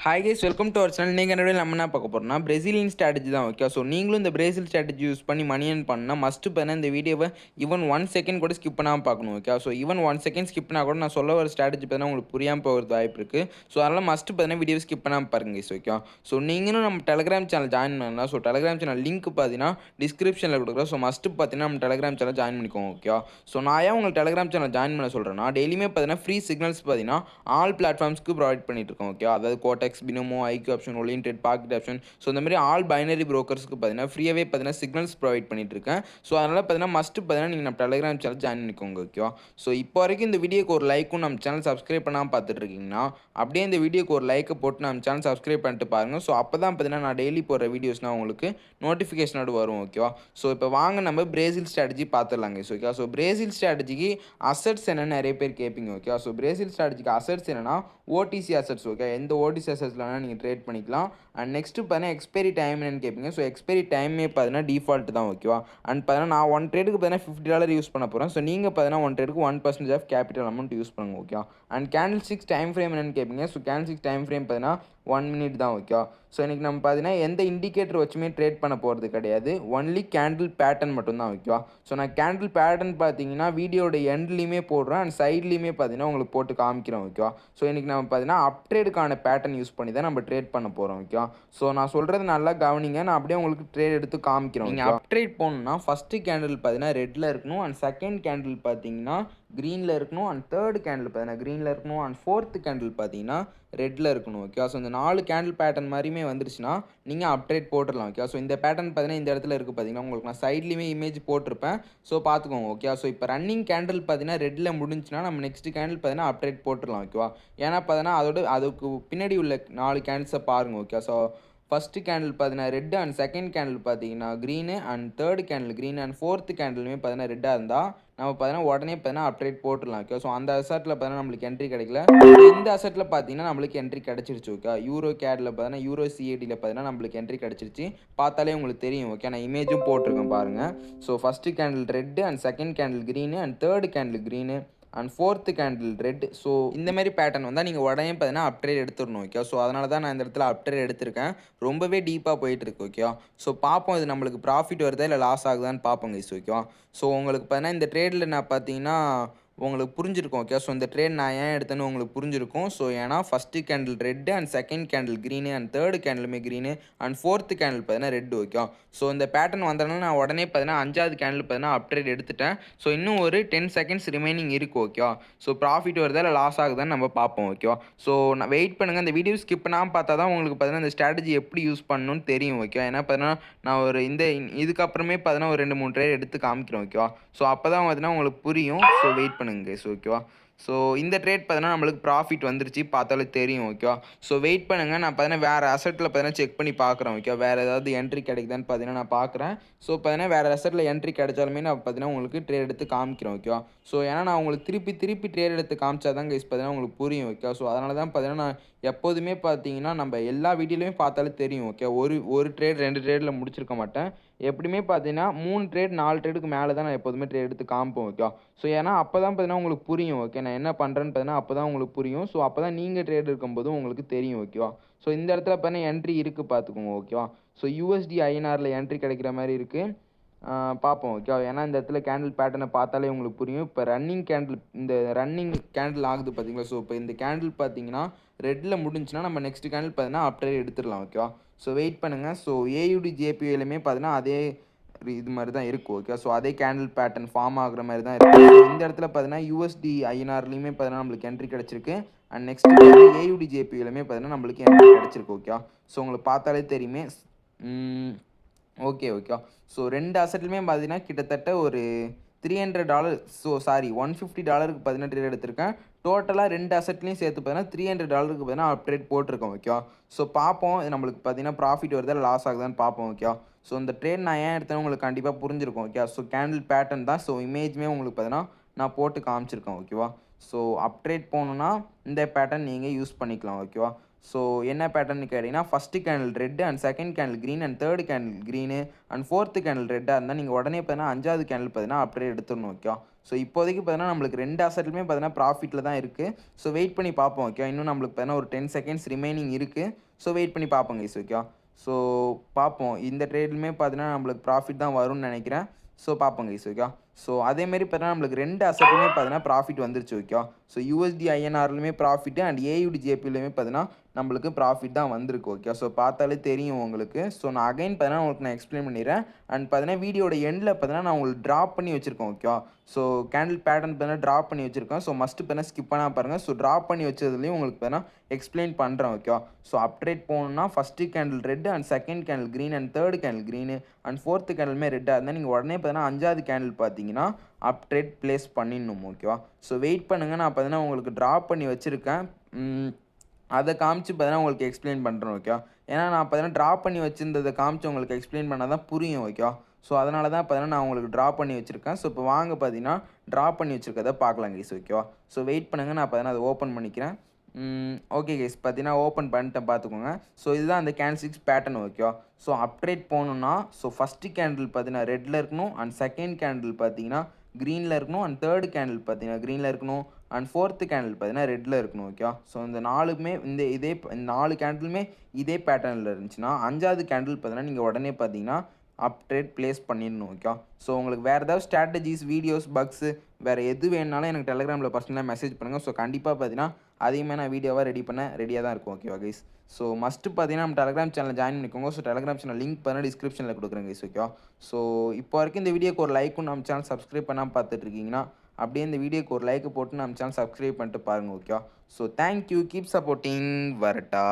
Hi guys, welcome to our channel. நீங்க என்னோட நம்ம என்ன பார்க்க போறோம்னா பிரேசிலியன் ஸ்ட்ராட்டஜி தான். ஓகே, ஸோ நீங்களும் இந்த பிரேசில் ஸ்ட்ராட்டஜி யூஸ் பண்ணி மணி ஏர்ன் பண்ணா மஸ்ட் பண்ண இந்த வீடியோவை ஈவன் 1 செகண்ட் கூட ஸ்கிப் பண்ணாமல் பார்க்கணும். Okay, so even 1 second skip பண்ணால் கூட நான் சொல்ல ஒரு ஸ்ட்ராட்டஜி பார்த்தீங்கன்னா உங்களுக்கு புரியாமல் போகிறது வாய்ப்பு இருக்குது. ஸோ அதனால் மஸ்ட் பார்த்தீங்கன்னா வீடியோ ஸ்கிப் பண்ணாமல் பாருங்க guys. ஓகே, ஸோ நீங்களும் நம்ம டெலிகிராம் சேனல் ஜாயின் பண்ணலாம். ஸோ டெலிகிராம் சேனல் லிங்க் பார்த்தீங்கன்னா டிஸ்கிரிப்ஷனில் கொடுக்குறோம். ஸோ மஸ்ட் பார்த்தீங்கன்னா நம்ம டெலிகிராம் சேனல் ஜாயின் பண்ணிக்கோங்க. ஓகே, ஸோ நான் ஏன் உங்களுக்கு டெலிகிராம் சேனல் ஜாயின் பண்ண சொல்கிறேன்னா டெய்லியுமே பார்த்தீங்கன்னா ஃப்ரீ சிக்னல்ஸ் பார்த்தீங்கன்னா ஆல் பிளாட்ஃபார்ம்ஸ்க்கு ப்ரொவைட் பண்ணிட்டு இருக்கோம். ஓகே, அதாவது Quotex, Binomo, IQ Option, oriented Pocket Option, so இந்த மாதிரி ஆல் பைனரி ப்ரோக்கர்ஸ்க்கு பார்த்தீங்கன்னா ஃப்ரீயாகவே பார்த்தீங்கன்னா சிக்னல்ஸ் ப்ரொவைட் பண்ணிட்டு இருக்கேன். ஸோ அதனால் பார்த்தீங்கன்னா மஸ்ட் பார்த்தீங்கன்னா நீங்கள் நம்ம டெலிகிராம் சேனல் ஜாயின் பண்ணிக்கோங்க. ஓகேவா, ஸோ இப்போ வரைக்கும் இந்த வீடியோக்கு ஒரு லைக்கும் நம்ம சேனல் சப்ஸ்கிரைப் பண்ணாமல் பார்த்துட்டு இருக்கீங்கன்னா அப்படியே இந்த வீடியோக்கு ஒரு லைக்கை போட்டு நம்ம சேனல் சப்ஸ்கிரைப் பண்ணிட்டு பாருங்கள். ஸோ அப்போ தான் பார்த்தீங்கன்னா நான் டெய்லி போடுற வீடியோஸ்னால் உங்களுக்கு நோட்டிஃபிகேஷனோடு வரும். ஓகேவா, ஸோ இப்போ வாங்க நம்ம பிரேசில் ஸ்ட்ராட்டஜி பார்த்துடலாங்க. ஓகே, ஸோ பிரேசில் ஸ்ட்ராட்டஜிக்கு அசட்ஸ் என்னன்னு நிறைய பேர் கேட்பீங்க. ஓகே, ஸோ பிரேசில் ஸ்ட்ராட்டஜிக்கு அசட்ஸ் என்னன்னா ஓடிசி அசட்ஸ். ஓகே, எந்த ஓடிசி அசட்ஸில் வேணால் நீங்கள் ட்ரேட் பண்ணிக்கலாம். அண்ட் நெக்ஸ்ட்டு பார்த்தீங்கன்னா எக்ஸ்பைரி டைம் என்னன்னு கேட்பீங்க. ஸோ எக்ஸ்பைரி டைமே பார்த்தீங்கன்னா டிஃபால்ட் தான். ஓகேவா, அண்ட் பார்த்தீங்கன்னா நான் ஒன் ட்ரேடுக்கு பார்த்தீங்கன்னா $50 யூஸ் பண்ண போகிறேன். ஸோ நீங்கள் பார்த்தீங்கன்னா ஒன் ட்ரேடுக்கு 1% ஆஃப் கேபிட்டல் அமௌண்ட் யூஸ் பண்ணுங்க. Okay, and candle 6 time frame என்னன்னு கேட்பீங்க. ஸோ கேண்டில் 6 டைம் ஃப்ரேம் பார்த்தீங்கன்னா 1 மினிட் தான். ஓகே, ஸோ இன்றைக்கி நம்ம பார்த்தீங்கன்னா எந்த இண்டிகேட்டர் வச்சுமே ட்ரேட் பண்ண போகிறது கிடையாது. ஒன்லி கேண்டில் பேட்டர்ன் மட்டும்தான். ஓகேவா, ஸோ நான் கேண்டில் பேட்டர்ன் பார்த்தீங்கன்னா வீடியோட எண்ட்லேயுமே போடுறேன் அண்ட் சைட்லேயுமே பார்த்தீங்கன்னா உங்களுக்கு போட்டு காமிக்கிறோம். ஓகேவா, ஸோ இன்றைக்கி நம்ம பார்த்தீங்கன்னா அப்ட்ரேடுக்கான பேட்டர்ன் யூஸ் பண்ணி தான் நம்ம ட்ரேட் பண்ண போகிறோம். ஓகேவா, ஸோ நான் சொல்கிறது நல்லா கவனிங்க. நான் அப்படியே உங்களுக்கு ட்ரேட் எடுத்து காமிக்கிறோம். நீங்கள் அப்ட்ரேட் போகணுன்னா ஃபஸ்ட்டு கேண்டில் பார்த்தீங்கன்னா ரெட்டில் இருக்கணும் அண்ட் செகண்ட் கேண்டில் பார்த்தீங்கன்னா க்ரீனில் இருக்கணும் அண்ட் தேர்ட் கேண்டில் பார்த்தீங்கன்னா க்ரீனில் இருக்கணும் அண்ட் ஃபோர்த்து கேண்டில் பார்த்தீங்கன்னா ரெட்டில் இருக்கணும். ஓகே, ஸோ இந்த 4 கேண்டில் பேட்டர்ன் மாதிரியுமே வந்துருச்சுன்னா நீங்கள் அப்டேட் போட்டுடலாம். ஓகே, ஸோ இந்த பேட்டர்ன் பார்த்தீங்கன்னா இந்த இடத்துல இருக்குது பார்த்தீங்கன்னா உங்களுக்கு நான் சைட்லேயுமே இமேஜ் போட்டிருப்பேன். ஸோ பார்த்துக்கோங்க. ஓகே, ஸோ இப்போ ரன்னிங் கேண்டில் பார்த்தீங்கன்னா ரெட்டில் முடிஞ்சுன்னா நம்ம நெக்ஸ்ட் கேண்டில் பார்த்தீங்கன்னா அப்டேட் போட்டுடலாம். ஓகேவா, ஏன்னா பார்த்தீங்கன்னா அதுக்கு பின்னாடி உள்ள 4 கேண்டில்ஸை பாருங்கள். ஓகே, ஸோ ஃபஸ்ட்டு கேண்டில் பார்த்தீங்கன்னா ரெட்டு அண்ட் செகண்ட் கேண்டில் பார்த்தீங்கன்னா green and third candle green and fourth கேண்டிலுமே பார்த்தீங்கன்னா ரெட்டாக இருந்தால் நம்ம பார்த்தீங்கன்னா உடனே பார்த்தீங்கன்னா அப்டேட் போட்டுடலாம். ஓகே, ஸோ அந்த அசட்டில் பார்த்தீங்கன்னா நம்மளுக்கு என்ட்ரி கிடைக்கல. இந்த அசட்டில் பார்த்தீங்கன்னா நம்மளுக்கு என்ட்ரி கிடச்சிருச்சு. ஓகே, யூரோ கேடில் பார்த்தீங்கன்னா யூரோ சிஏடியில் பார்த்தீங்கன்னா நம்மளுக்கு என்ட்ரி கிடச்சிருச்சு. பார்த்தாலே உங்களுக்கு தெரியும். ஓகே, நான் இமேஜும் போட்டிருக்கேன் பாருங்கள். So first candle red and second candle green and third candle green and fourth candle red. So இந்த மாதிரி பேட்டர்ன் வந்தால் நீங்கள் உடனே பார்த்தீங்கன்னா அப்டேட் எடுத்துடணும். ஓகே, ஸோ அதனால தான் நான் இந்த இடத்துல அப்டேட் எடுத்திருக்கேன். ரொம்பவே டீப்பாக போயிட்டுருக்கு. ஓகேவா, ஸோ பார்ப்போம் இது நம்மளுக்கு ப்ராஃபிட் வருதா இல்லை லாஸ் ஆகுதான்னு பார்ப்போம் கைஸ். ஓகேவா, ஸோ உங்களுக்கு பார்த்தீங்கன்னா இந்த ட்ரேடில் நான் பார்த்தீங்கன்னா உங்களுக்கு புரிஞ்சிருக்கும். ஓகே, ஸோ இந்த ட்ரேட் நான் ஏன் எடுத்தேன்னு உங்களுக்கு புரிஞ்சிருக்கும். ஸோ ஏன்னா first candle red and second candle green and third கேண்டிலுமே க்ரீனு அண்ட் ஃபோர்த்து கேண்டில் பார்த்தீங்கன்னா ரெட். ஓகே, ஸோ இந்த பேட்டர்ன் வந்ததுனால நான் உடனே பார்த்தீங்கன்னா 5வது கேண்டில் பார்த்தீங்கன்னா அப்டேட் எடுத்துட்டேன். ஸோ இன்னும் ஒரு 10 செகண்ட்ஸ் ரிமைனிங் இருக்குது. ஓகேவா, ஸோ ப்ராஃபிட் வருதா இல்லை லாஸ் ஆகுதான்னு நம்ம பார்ப்போம். ஓகேவா, ஸோ நான் வெயிட் பண்ணுங்கள். இந்த வீடியோ ஸ்கிப் பண்ணாமல் பார்த்தா தான் உங்களுக்கு பார்த்தீங்கன்னா இந்த ஸ்ட்ராட்டஜி எப்படி யூஸ் பண்ணணும்னு தெரியும். ஓகே, ஏன்னா பார்த்தீங்கன்னா நான் ஒரு இதுக்கப்புறமே பார்த்தீங்கன்னா ஒரு 2-3 ட்ரேட் எடுத்து காமிக்கிறோம். ஓகேவா, ஸோ அப்போ தான் பார்த்தீங்கன்னா உங்களுக்கு புரியும். ஸோ வெயிட் பண்ணுங்க கைஸ். ஓகேவா, ஸோ இந்த ட்ரேட் பார்த்தீங்கன்னா நம்மளுக்கு ப்ராஃபிட் வந்துருச்சு, பார்த்தாலே தெரியும். ஓகேவா, ஸோ வெயிட் பண்ணுங்கள். நான் பார்த்தீங்கன்னா வேறு அசட்டில் பார்த்தீங்கன்னா செக் பண்ணி பார்க்குறேன். ஓகே, வேறு ஏதாவது என்ட்ரி கிடைக்குதான்னு பார்த்தீங்கன்னா நான் பார்க்குறேன். ஸோ பார்த்தீங்கன்னா வேறு அசட்டில் என்ட்ரி கிடைச்சாலுமே நான் பார்த்தீங்கன்னா உங்களுக்கு ட்ரேட் எடுத்து காமிக்கிறேன். ஓகேவா, ஸோ ஏன்னா நான் உங்களுக்கு திருப்பி ட்ரேட் எடுத்து காமிச்சா தான் கைஸ் பார்த்தீங்கன்னா உங்களுக்கு புரியும். ஓகே, ஸோ அதனால தான் பார்த்தீங்கன்னா நான் எப்போதுமே பார்த்தீங்கன்னா நம்ம எல்லா வீடியோலையுமே பார்த்தாலே தெரியும். ஓகே, ஒரு ட்ரேட் 2 ட்ரேடில் முடிச்சிருக்க மாட்டேன். எப்படியுமே பார்த்தீங்கன்னா 3 ட்ரேட் 4 ட்ரேடுக்கு மேலே தான் நான் எப்போதுமே ட்ரேட் எடுத்து காமிப்போம். ஓகே, ஸோ ஏன்னா அப்போ தான் பார்த்தீங்கன்னா உங்களுக்கு புரியும். ஓகே, நான் என்ன பண்ணுறேன்னு பார்த்தீங்கன்னா அப்போ தான் உங்களுக்கு புரியும். ஸோ அப்போ தான் நீங்கள் ட்ரேட் இருக்கும்போதும் உங்களுக்கு தெரியும். ஓகேவா, ஸோ இந்த இடத்துல பார்த்தீங்கன்னா என்ட்ரி இருக்குது பார்த்துக்கோங்க. ஓகேவா, ஸோ யூஎஸ்டி ஐஎன்ஆரில் என்ட்ரி கிடைக்கிற மாதிரி இருக்குது. பார்ப்போம். ஓகேவா, ஏன்னா இந்த இடத்துல கேண்டில் பேட்டர்னை பார்த்தாலே உங்களுக்கு புரியும். இப்போ ரன்னிங் கேண்டில் ஆகுது பார்த்தீங்களா. ஸோ இப்போ இந்த கேண்டில் பார்த்தீங்கன்னா ரெட்டில் முடிஞ்சுன்னா நம்ம நெக்ஸ்ட் கேண்டில் பார்த்தீங்கன்னா அப்டேட் எடுத்துடலாம். ஓகேவா, ஸோ வெயிட் பண்ணுங்கள். ஸோ ஏயுடி ஜேபிஏலுமே பார்த்தீங்கன்னா அதே இது மாதிரி தான் இருக்குது. ஓகே, ஸோ அதே கேண்டில் பேட்டர்ன் ஃபார்ம் ஆகுற மாதிரி தான் இருக்குது. ஸோ இந்த இடத்துல பார்த்தீங்கன்னா யூஎஸ்டி ஐஎன்ஆர்லையுமே பார்த்தீங்கன்னா நம்மளுக்கு என்ட்ரி கிடச்சிருக்கு அண்ட் நெக்ஸ்ட் பார்த்தீங்கன்னா ஏயுடி ஜேபியிலுமே பார்த்தீங்கன்னா நம்மளுக்கு என்ட்ரி கிடச்சிருக்கு. ஓகே, ஸோ உங்களுக்கு பார்த்தாலே தெரியுமே. ஓகே, ஸோ 2 அசட்லையுமே பார்த்தீங்கன்னா கிட்டத்தட்ட ஒரு $300, ஸோ சாரி $150க்கு பார்த்தீங்கன்னா ட்ரேட் எடுத்திருக்கேன். டோட்டலாக 2 அசட்லையும் சேர்த்து பார்த்தீங்கன்னா $300க்கு பார்த்தீங்கன்னா அப்டேட் போட்டிருக்கோம். ஓகே, ஸோ பார்ப்போம் நம்மளுக்கு பார்த்தீங்கன்னா ப்ராஃபிட் வருதா லாஸ் ஆகுதான்னு பார்ப்போம். ஓகே, ஸோ இந்த ட்ரேட் நான் ஏன் எடுத்தேன்னு உங்களுக்கு கண்டிப்பாக புரிஞ்சிருக்கும். ஓகே, ஸோ கேண்டில் பேட்டர்ன் தான். ஸோ இமேஜுமே உங்களுக்கு பார்த்தீங்கன்னா நான் போட்டு காமிச்சிருக்கேன். ஓகேவா, ஸோ அப்டேட் போகணுன்னா இந்த பேட்டர்ன் நீங்கள் யூஸ் பண்ணிக்கலாம். ஓகேவா, ஸோ என்ன பேட்டர்னு கேட்டிங்கன்னா first candle red and second candle green and third candle green and fourth candle ரெட்டாக இருந்தால் நீங்கள் உடனே பார்த்தீங்கன்னா 5வது கேண்டில் பார்த்தீங்கன்னா அப்டேட் எடுத்துடணும். ஓகே, ஸோ இப்போதைக்கு பார்த்தீங்கன்னா நம்மளுக்கு 2 அசெட்லுமே பார்த்தீங்கன்னா ப்ராஃபிட்டில் தான் இருக்குது. ஸோ வெயிட் பண்ணி பார்ப்போம் ஓகே. இன்னும் நம்மளுக்கு பார்த்தீங்கன்னா ஒரு 10 செகண்ட்ஸ் ரிமைனிங் இருக்குது. ஸோ வெயிட் பண்ணி பார்ப்போம் கைஸ் ஓகே. ஸோ பார்ப்போம். இந்த ட்ரேட்லுமே பார்த்தீங்கன்னா நம்மளுக்கு ப்ராஃபிட் தான் வரும்னு நினைக்கிறேன். ஸோ பார்ப்போம் கைஸ் ஓகே. ஸோ அதேமாரி பார்த்தீங்கன்னா நம்மளுக்கு 2 அசெட்லுமே பார்த்தீங்கன்னா ப்ராஃபிட் வந்துருச்சு ஓகே. ஸோ யூஎஸ்டி ஐஎன்ஆர்லையுமே ப்ராஃபிட்டு அண்ட் ஏயுடி ஜேபிலையுமே பார்த்தீங்கன்னா நம்மளுக்கு ப்ராஃபிட் தான் வந்திருக்கு ஓகே. ஸோ பார்த்தாலே தெரியும் உங்களுக்கு. ஸோ நான் அகைன் பார்த்தீங்கன்னா உங்களுக்கு நான் எக்ஸ்பிளைன் பண்ணிடுறேன். அண்ட் பார்த்தீங்கன்னா வீடியோட எண்டில் பார்த்தீங்கன்னா நான் உங்களுக்கு ட்ராப் பண்ணி வச்சுருக்கேன் ஓகே. ஸோ கேண்டில் பேட்டர்ன் பார்த்தீங்கன்னா ட்ராப் பண்ணி வச்சுருக்கேன். ஸோ மஸ்ட்டு பார்த்தீங்கன்னா ஸ்கிப் பண்ணால் பாருங்கள். ஸோ ட்ராப் பண்ணி வச்சதுலேயும் உங்களுக்கு பார்த்தீங்கன்னா எக்ஸ்பிளைன் பண்ணுறேன் ஓகே. ஸோ அப்ட்ரேட் போகணுன்னா first candle red and second candle green and third candle green and fourth கேண்டிலுமே ரெட்டாக இருந்தால் நீங்கள் உடனே பார்த்தீங்கன்னா 5வது கேண்டில் பார்த்தீங்கன்னா அப்ட்ரேட் ப்ளேஸ் பண்ணிடணும் ஓகேவா. ஸோ வெயிட் பண்ணுங்கள். நான் பார்த்தீங்கன்னா உங்களுக்கு ட்ராப் பண்ணி வச்சுருக்கேன். அதை காமிச்சு பார்த்தீங்கன்னா உங்களுக்கு எக்ஸ்பிளைன் பண்ணுறேன் ஓகே. ஏன்னா நான் பார்த்தீங்கன்னா ட்ராப் பண்ணி வச்சுருந்ததை காமிச்சு உங்களுக்கு எக்ஸ்பிளைன் பண்ணால் தான் புரியும் ஓகே. ஸோ அதனால தான் பார்த்தீங்கன்னா நான் உங்களுக்கு ட்ராப் பண்ணி வச்சுருக்கேன். ஸோ இப்போ வாங்க பார்த்தீங்கன்னா ட்ராப் பண்ணி வச்சுருக்கதை பார்க்கலாம் கைஸ் ஓகேவா. ஸோ வெயிட் பண்ணுங்கள். நான் பார்த்தீங்கன்னா அதை ஓப்பன் பண்ணிக்கிறேன். ஓகே கைஸ் பார்த்தீங்கன்னா ஓப்பன் பண்ணிட்டேன் பார்த்துக்கோங்க. ஸோ இதுதான் அந்த கேண்டில்ஸ்டிக்ஸ் பேட்டர்ன் ஓகேவா. ஸோ அப்ட்ரேட் போகணுன்னா ஸோ ஃபஸ்ட்டு கேண்டில் பார்த்தீங்கன்னா ரெட்டில் இருக்கணும் அண்ட் செகண்ட் கேண்டில் பார்த்தீங்கன்னா க்ரீனில் இருக்கணும் அண்ட் தேர்டு கேண்டில் பார்த்தீங்கன்னா க்ரீனில் இருக்கணும் அண்ட் ஃபோர்த்து கேண்டில் பார்த்தீங்கன்னா ரெட்டில் இருக்கணும் ஓகே. ஸோ இந்த 4மே இதே 4 கேண்டிலுமே இதே பேட்டர்னில் இருந்துச்சுன்னா 5வது கேண்டில் பார்த்தீங்கன்னா நீங்கள் உடனே பார்த்தீங்கன்னா அப்ட்ரேட் ப்ளேஸ் பண்ணிடணும் ஓகே. ஸோ உங்களுக்கு வேறு ஏதாவது ஸ்ட்ராட்டஜிஸ் வீடியோஸ் பக்ஸு வேறு எது வேணுனாலும் எனக்கு டெலிகிராமில் பர்சனலாக மெசேஜ் பண்ணுங்கள். ஸோ கண்டிப்பாக பார்த்தீங்கன்னா அதையுமே நான் வீடியோவாக ரெடி பண்ண ரெடியாக தான் இருக்கும் ஓகேவா கைஸ். ஸோ மஸ்ட்டு பார்த்தீங்கன்னா நம்ம டெலிகிராம் சேனல் ஜாயின் பண்ணிக்கோங்க. ஸோ டெலிகிராம் சேனல் லிங்க் பண்ண டிஸ்கிரிப்ஷனில் கொடுக்குறேன் கைஸ் ஓகே. ஸோ இப்போ வரைக்கும் இந்த வீடியோக்கு ஒரு லைக்கும் நம்ம சேனல் சப்ஸ்கிரைப் பண்ணாமல் பார்த்துட்ருக்கீங்கன்னா அப்படியே இந்த வீடியோக்கு ஒரு லைக் போட்டு நம்ம சேனல் சப்ஸ்கிரைப் பண்ணிட்டு பாருங்கள் okay. So thank you, keep supporting, வரட்டா.